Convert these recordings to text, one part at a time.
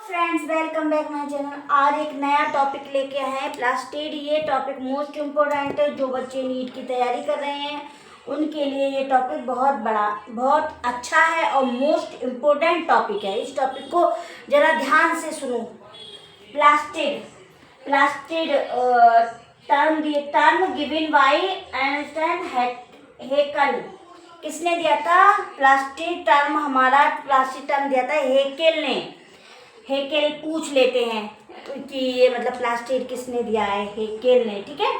Friends, welcome back my channel. आज एक नया टॉपिक लेके आए हैं प्लास्टिड। ये टॉपिक मोस्ट इम्पोर्टेंट है। जो बच्चे नीट की तैयारी कर रहे हैं उनके लिए ये टॉपिक बहुत अच्छा है और मोस्ट इम्पोर्टेंट टॉपिक है। इस टॉपिक को ज़रा ध्यान से सुनो। Plastid term given by Ernest Haeckel. किसने दिया था? प्लास्टिड टर्म दिया था हेकेल ने। हेकेल पूछ लेते हैं कि ये मतलब प्लास्टिड किसने दिया है? हेकेल ने। ठीक है।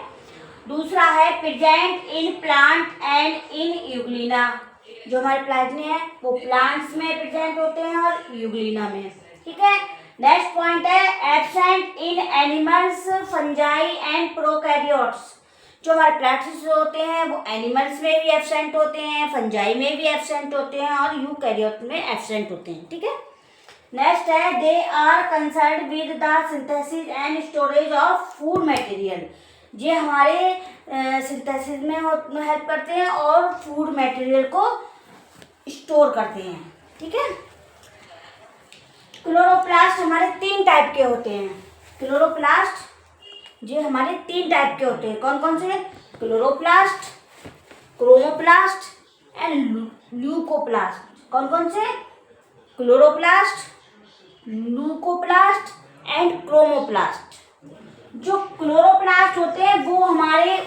दूसरा है present in plant and in Euglena. जो हमारे प्लांट है वो प्लांट्स में प्रेजेंट होते हैं और यूग्लिना में। ठीक है। नेक्स्ट पॉइंट है absent in animals, fungi and prokaryotes. जो हमारे प्लांट्स होते हैं वो एनिमल्स में भी एब्सेंट होते हैं, फंजाई में भी एब्सेंट होते हैं और यूकैरियोट में एब्सेंट होते हैं। ठीक है। नेक्स्ट है they are concerned with the synthesis and storage of food material. ये हमारे सिंथेसिस में हेल्प करते हैं और फूड मटेरियल को स्टोर करते हैं। ठीक है। क्लोरोप्लास्ट हमारे 3 टाइप के होते हैं। क्लोरोप्लास्ट ये हमारे 3 टाइप के होते हैं। कौन कौन से? Chloroplast, chromoplast and leucoplast. कौन कौन से? Chloroplast, leucoplast and chromoplast. जो क्लोरोप्लास्ट होते हैं वो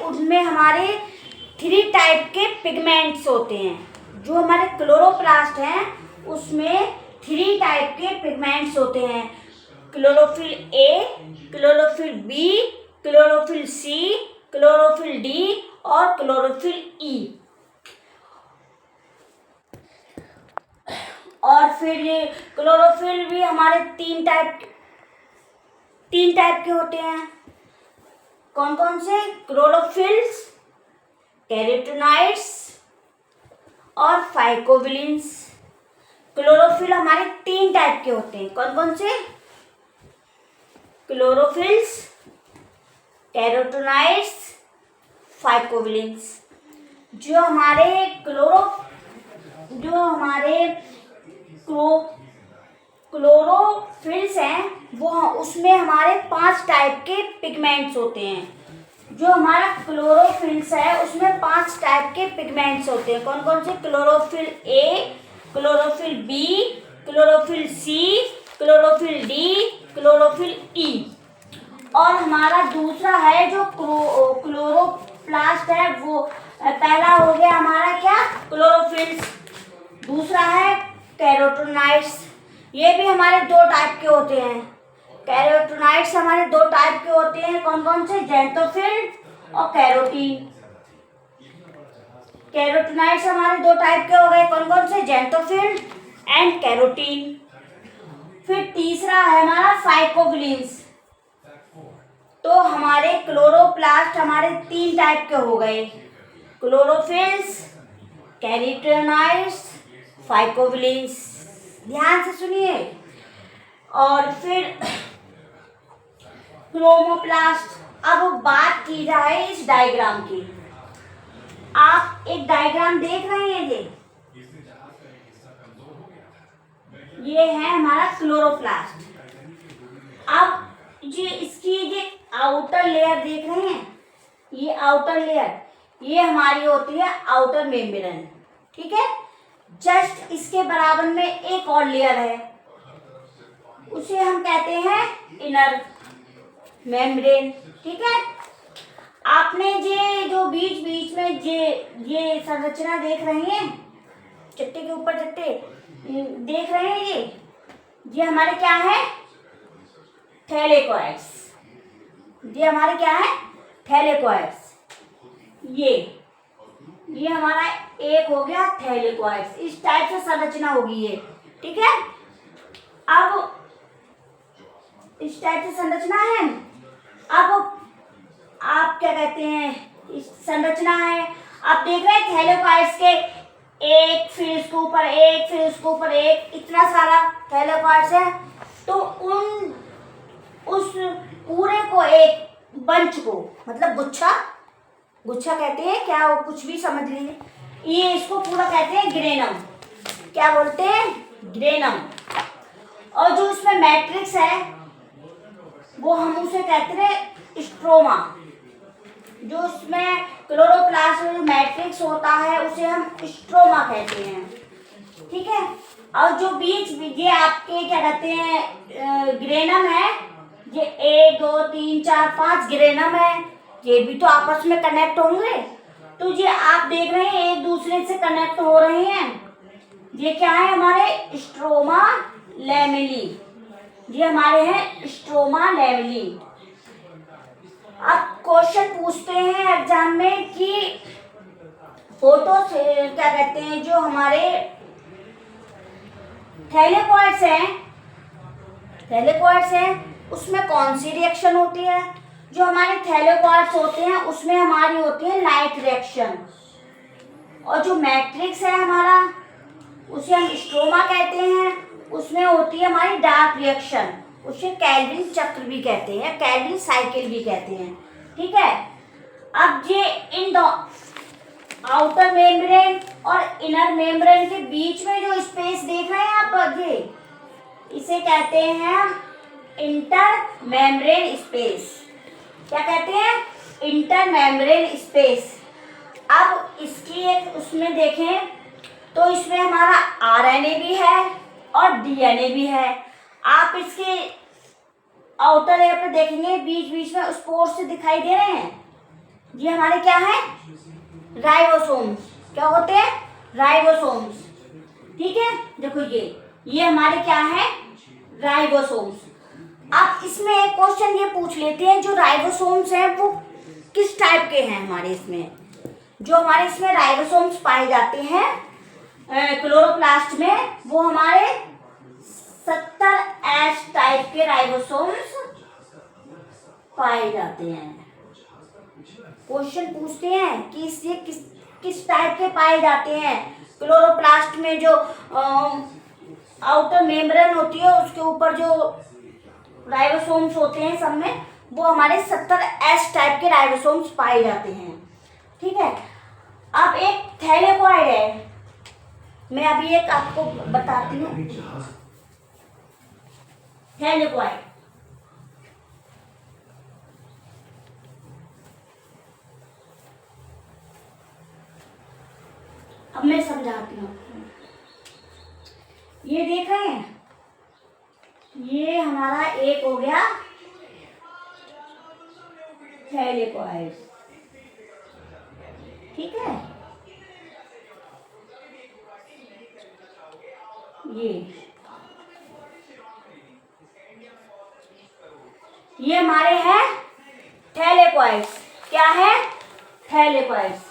उनमें हमारे 3 टाइप के पिगमेंट्स होते हैं। जो हमारे क्लोरोप्लास्ट हैं उसमें 3 टाइप के पिगमेंट्स होते हैं। Chlorophyll A, chlorophyll B, chlorophyll C, chlorophyll D और क्लोरोफिल ई। और फिर ये क्लोरोफिल भी हमारे 3 टाइप के होते हैं। कौन कौन से? क्लोरोफिल्स, कैरोटीनॉइड्स और फाइकोबिलिन्स। क्लोरोफिल हमारे 3 टाइप के होते हैं। कौन कौन से? Chlorophylls, carotenoids, phycobilins. जो हमारे क्लोरोफिल्स हैं वो उसमें हमारे 5 टाइप के पिगमेंट्स होते हैं। जो हमारा क्लोरोफिल्स है उसमें 5 टाइप के पिगमेंट्स होते हैं। कौन कौन से? Chlorophyll A, chlorophyll B, chlorophyll C, chlorophyll D, chlorophyll E. और हमारा दूसरा है जो क्लोरोप्लास्ट है वो पहला हो गया हमारा क्या? क्लोरोफिल्स। दूसरा है कैरोटीनॉइड्स। ये भी हमारे 2 टाइप के होते हैं। कैरोटीनॉइड्स हमारे 2 टाइप के होते हैं। कौन कौन से? ज़ैंथोफिल और कैरोटीन। कैरोटीनॉइड्स हमारे 2 टाइप के हो गए। कौन कौन से? Xanthophyll and carotene. फिर तीसरा है हमारा फाइकोबिलिन्स। तो हमारे क्लोरोप्लास्ट हमारे 3 टाइप के हो गए। Chlorophylls, carotenoids, phycobilins. ध्यान से सुनिए। और फिर क्रोमोप्लास्ट। अब बात की जाए इस डायग्राम की। आप एक डायग्राम देख रहे हैं ये है हमारा क्लोरोप्लास्ट। अब इसकी आउटर लेयर देख रहे हैं? ये आउटर लेयर ये हमारी होती है आउटर मेम्ब्रेन। ठीक है। जस्ट इसके बराबर में एक और लेयर है, उसे हम कहते हैं इनर मेम्ब्रेन। ठीक है। आपने जो बीच बीच में ये संरचना देख रहे हैं, चट्टे के ऊपर चट्टे देख रहे हैं, ये हमारे क्या है? थैलेकोइड्स। ये हमारे क्या है? थैलेकोइड्स। ये हमारा एक हो गया थैलेकोइड्स। इस टाइप से संरचना होगी ये। ठीक है। अब इस टाइप से संरचना है। अब आप क्या कहते हैं? इस संरचना है। आप देख रहे हैं थैलेकोइड्स के एक, फिर इसके ऊपर एक, फिर उसके ऊपर एक, इतना सारा थैलेकोइड्स है। तो उस पूरे को एक बंच को मतलब गुच्छा कहते हैं क्या? वो कुछ भी समझ लीजिए। ये इसको पूरा कहते हैं ग्रेनम। क्या बोलते हैं? ग्रेनम। और जो उसमें मैट्रिक्स है वो हम उसे कहते हैं स्ट्रोमा। जो उसमें क्लोरोप्लास्ट में जो मैट्रिक्स होता है उसे हम स्ट्रोमा कहते हैं, ठीक है। और जो बीच ये आपके क्या कहते हैं ग्रेनम है, ये 1 2 3 4 5 ग्रेनम है, ये भी तो आपस में कनेक्ट होंगे। तो ये आप देख रहे हैं एक दूसरे से कनेक्ट हो रहे हैं। ये क्या है हमारे स्ट्रोमा लैमेली, ये हमारे हैं स्ट्रोमा लैमेली। अब क्वेश्चन पूछते हैं एग्जाम में कि फोटो से क्या कहते हैं जो हमारे थैलेकोइड्स हैं उसमें कौन सी रिएक्शन होती है। जो हमारे थैलेकोइड्स होते हैं उसमें हमारी होती है लाइट रिएक्शन, और जो मैट्रिक्स है हमारा उसे हम स्ट्रोमा कहते हैं, उसमें होती है हमारी डार्क रिएक्शन, उसे कैल्विन चक्र भी कहते हैं, कैल्विन साइकिल भी कहते हैं, ठीक है। अब ये इन आउटर मेम्ब्रेन और इनर मेम्ब्रेन के बीच में जो स्पेस देख रहे हैं आप, ये इसे कहते हैं इंटर मेम्ब्रेन स्पेस। क्या कहते हैं? Inter membrane space. अब इसकी एक उसमें देखें तो इसमें हमारा आरएनए भी है और डीएनए भी है। आप इसके आउटर लेयर पे देखेंगे बीच बीच में स्पोर्स से दिखाई दे रहे हैं, ये हमारे क्या है? राइबोसोम्स। क्या होते हैं? राइबोसोम्स, ठीक है। देखो ये हमारे क्या है? राइबोसोम्स। अब इसमें एक क्वेश्चन ये पूछ लेते हैं, जो राइबोसोम्स हैं वो किस टाइप के हैं हमारे इसमें। जो हमारे इसमें राइबोसोम्स पाए जाते हैं क्लोरोप्लास्ट में, वो हमारे 70S टाइप के राइबोसोम्स पाए जाते हैं। क्वेश्चन पूछते हैं कि इससे किस टाइप के पाए जाते हैं। क्लोरोप्लास्ट में जो आउटर मेम्ब्रेन होती है उसके ऊपर जो राइबोसोम्स होते हैं सब में, वो हमारे 70S टाइप के राइबोसोम्स पाए जाते हैं, ठीक है। अब एक थैलेकोइड है, मैं अभी एक आपको बताती हूँ। थैलेकोइड अब मैं समझाती हूँ। ये देख रहे हैं, ये हमारा एक हो गया थैलेकोइड, ठीक है। ये हमारे हैं थैलेकोइड्स। क्या है? थैलेकोइड्स।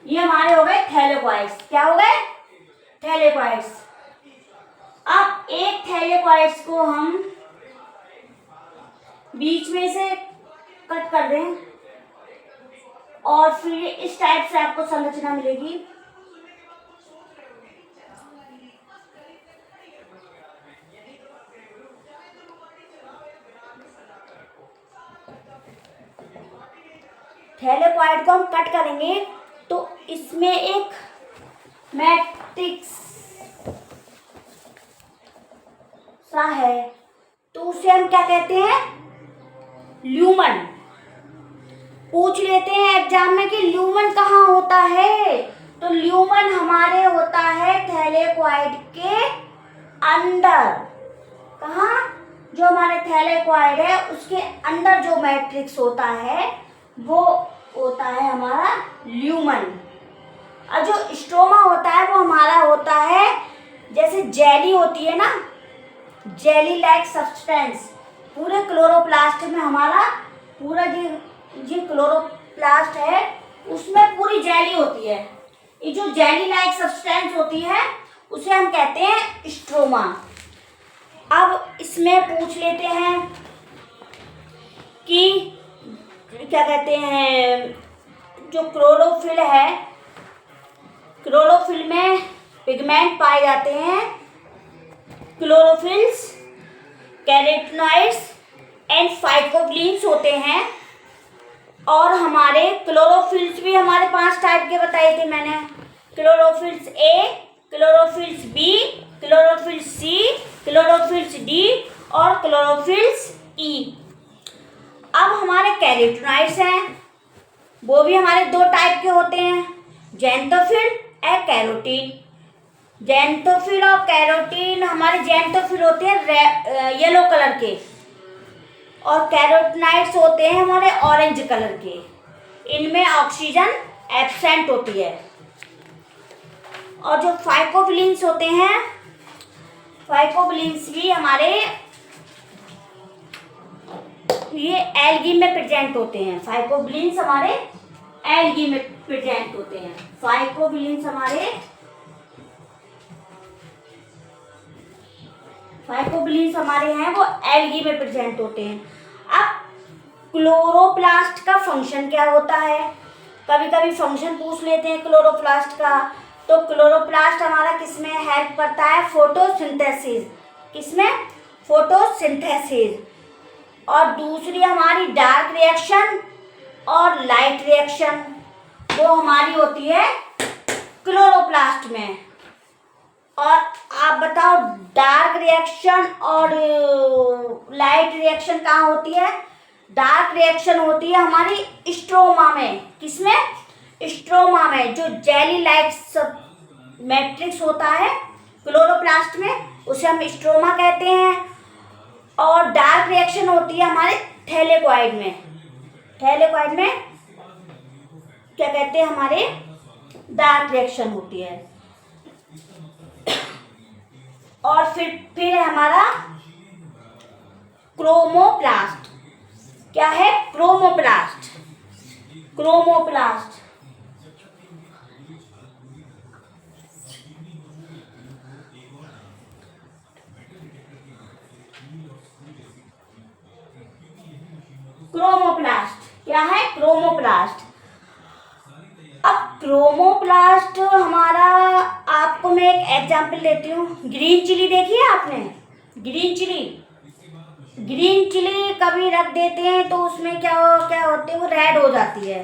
ये हमारे हो गए थैलेकोइड्स। क्या हो गए? थैलेकोइड्स। अब एक थैलेकोइड्स को हम बीच में से कट कर दें और फिर इस टाइप से आपको संरचना मिलेगी। थैलेकोइड को हम कट करेंगे तो इसमें एक मैट्रिक्स सा है, तो उसे हम क्या कहते हैं? ल्यूमन। पूछ लेते हैं एग्जाम में कि ल्यूमन कहाँ होता है, तो ल्यूमन हमारे होता है थैलेकोइड के अंदर। कहाँ? जो हमारे थैलेकोइड है उसके अंदर जो मैट्रिक्स होता है वो होता है हमारा ल्यूमन। और जो स्ट्रोमा होता है वो हमारा होता है जैसे जेली होती है ना, जेली लाइक सब्सटेंस। पूरे क्लोरोप्लास्ट में हमारा पूरा जो क्लोरोप्लास्ट है उसमें पूरी जेली होती है। ये जो जेली लाइक सब्सटेंस होती है उसे हम कहते हैं स्ट्रोमा। अब इसमें पूछ लेते हैं कि क्या कहते हैं, जो क्लोरोफिल है, क्लोरोफिल में पिगमेंट पाए जाते हैं। क्लोरोफिल्स, कैरोटीनॉइड्स एंड फाइकोग्लिन्स होते हैं। और हमारे क्लोरोफिल्स भी हमारे 5 टाइप के बताए थे मैंने। क्लोरोफिल्स ए, क्लोरोफिल्स बी, क्लोरोफिल्स सी, क्लोरोफिल्स डी और क्लोरोफिल्स ई। अब हमारे कैरोटीनॉइड्स हैं, वो भी हमारे दो टाइप के होते हैं, ज़ैंथोफिल और कैरोटीन। ज़ैंथोफिल और कैरोटीन, हमारे ज़ैंथोफिल होते हैं येलो कलर के और कैरोटीनॉइड्स होते हैं हमारे ऑरेंज कलर के। इनमें ऑक्सीजन एब्सेंट होती है। और जो फाइकोबिलिन्स होते हैं, फाइकोबिलिन्स भी हमारे ये एल्गी में प्रेजेंट होते हैं। फाइकोबिलिन्स हमारे एल्गी में प्रेजेंट होते हैं। फाइकोबिलिन्स हमारे हैं वो एल्गी में प्रेजेंट होते हैं। अब क्लोरोप्लास्ट का फंक्शन क्या होता है? कभी कभी फंक्शन पूछ लेते हैं क्लोरोप्लास्ट का। तो क्लोरोप्लास्ट हमारा किसमें हेल्प करता है? फोटोसिंथेसिस। किसमें? फोटोसिंथेसिस। और दूसरी हमारी डार्क रिएक्शन और लाइट रिएक्शन, वो हमारी होती है क्लोरोप्लास्ट में। और आप बताओ डार्क रिएक्शन और लाइट रिएक्शन कहाँ होती है? डार्क रिएक्शन होती है हमारी स्ट्रोमा में। किसमें? स्ट्रोमा में। जो जेली लाइक मैट्रिक्स होता है क्लोरोप्लास्ट में, उसे हम स्ट्रोमा कहते हैं। और डार्क रिएक्शन होती है हमारे थैलेकॉइड में। थैलेकॉइड में क्या कहते हैं? हमारे डार्क रिएक्शन होती है। और फिर है हमारा क्रोमोप्लास्ट। क्या है? क्रोमोप्लास्ट। क्रोमोप्लास्ट क्या है? क्रोमोप्लास्ट। अब क्रोमोप्लास्ट हमारा, आपको मैं एक एग्जांपल देती हूँ। ग्रीन चिली देखी है आपने? ग्रीन चिली कभी रख देते हैं तो उसमें क्या होते हैं? वो रेड हो जाती है।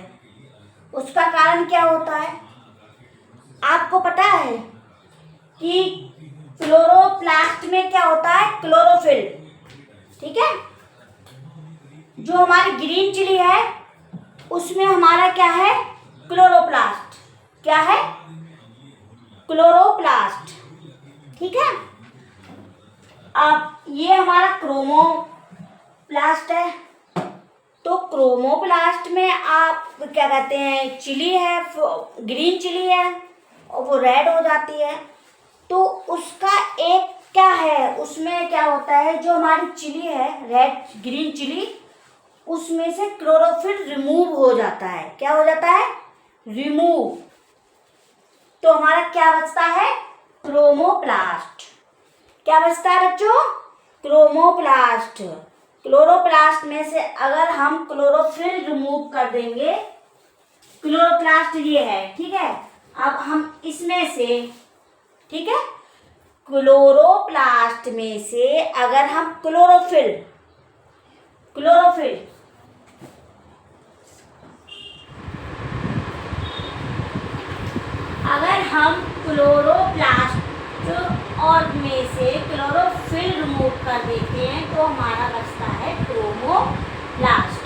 उसका कारण क्या होता है? आपको पता है कि क्लोरोप्लास्ट में क्या होता है? क्लोरोफिल। ठीक है। जो हमारी ग्रीन चिली है उसमें हमारा क्या है? क्लोरोप्लास्ट। क्या है? क्लोरोप्लास्ट। ठीक है। अब ये हमारा क्रोमोप्लास्ट है। तो क्रोमोप्लास्ट में आप क्या कहते हैं? चिली है, ग्रीन चिली है और वो रेड हो जाती है। तो उसका एक क्या है, उसमें क्या होता है? जो हमारी चिली है रेड ग्रीन चिली, उसमें से क्लोरोफिल रिमूव हो जाता है। क्या हो जाता है? रिमूव। तो हमारा क्या बचता है? क्रोमोप्लास्ट। क्या बचता है बच्चों? क्रोमोप्लास्ट। क्लोरोप्लास्ट में से अगर हम क्लोरोफिल रिमूव कर देंगे, क्लोरोप्लास्ट ये है, ठीक है। अब हम इसमें से, ठीक है, क्लोरोप्लास्ट में से अगर हम क्लोरोफिल अगर हम क्लोरोप्लास्ट और में से क्लोरोफिल रिमूव कर देते हैं तो हमारा बचता है क्रोमोप्लास्ट।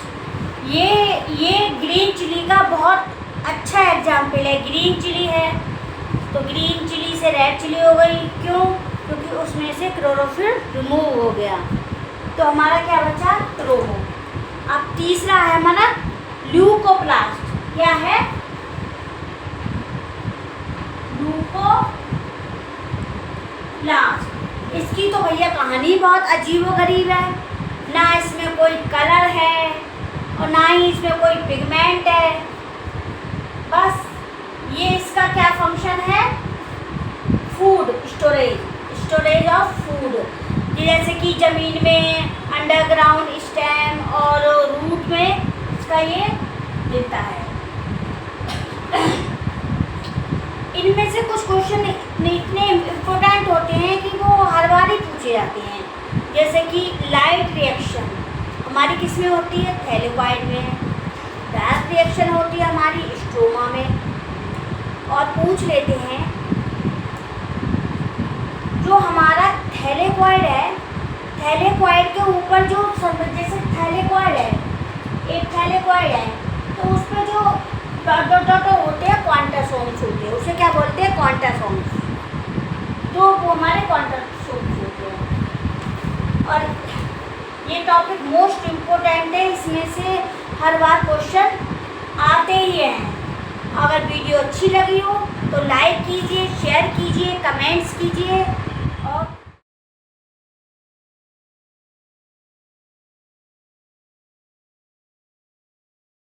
ये ग्रीन चिली का बहुत अच्छा एग्जाम्पल है। ग्रीन चिली है तो ग्रीन चिली से रेड चिली हो गई। क्यों? क्योंकि उसमें से क्लोरोफिल रिमूव हो गया। तो हमारा क्या बचा? क्रोमो। अब तीसरा है हमारा ल्यूकोप्लास्ट। क्या है? ल्यूकोप्लास्ट। इसकी तो भैया कहानी बहुत अजीबोगरीब है। ना इसमें कोई कलर है और ना ही इसमें कोई पिगमेंट है। बस ये इसका क्या फंक्शन है? Food storage of food. जैसे कि ज़मीन में अंडरग्राउंड स्टेम और रूट में इसका ये गिरता है। इनमें से कुछ क्वेश्चन इतने इम्पोर्टेंट होते हैं कि वो हर बार ही पूछे जाते हैं। जैसे कि लाइट रिएक्शन हमारी किस में होती है? थैलेकॉइड में। डार्क रिएक्शन होती है हमारी स्ट्रोमा में। और पूछ लेते हैं, जो हमारा थैलेकॉइड है, थैलेकॉइड के ऊपर जो जैसे थैलेकॉइड है, एक थैलेकॉइड है, तो उस पर जो डॉट डॉट डॉट होते हैं क्वांटासोम्स होते हैं, उसे क्या बोलते हैं? क्वांटासोम्स। तो वो हमारे क्वांटासोम्स होते हैं। और ये टॉपिक मोस्ट इम्पोर्टेंट है, इसमें से हर बार क्वेश्चन आते ही हैं। अगर वीडियो अच्छी लगी हो तो लाइक कीजिए, शेयर कीजिए, कमेंट्स कीजिए।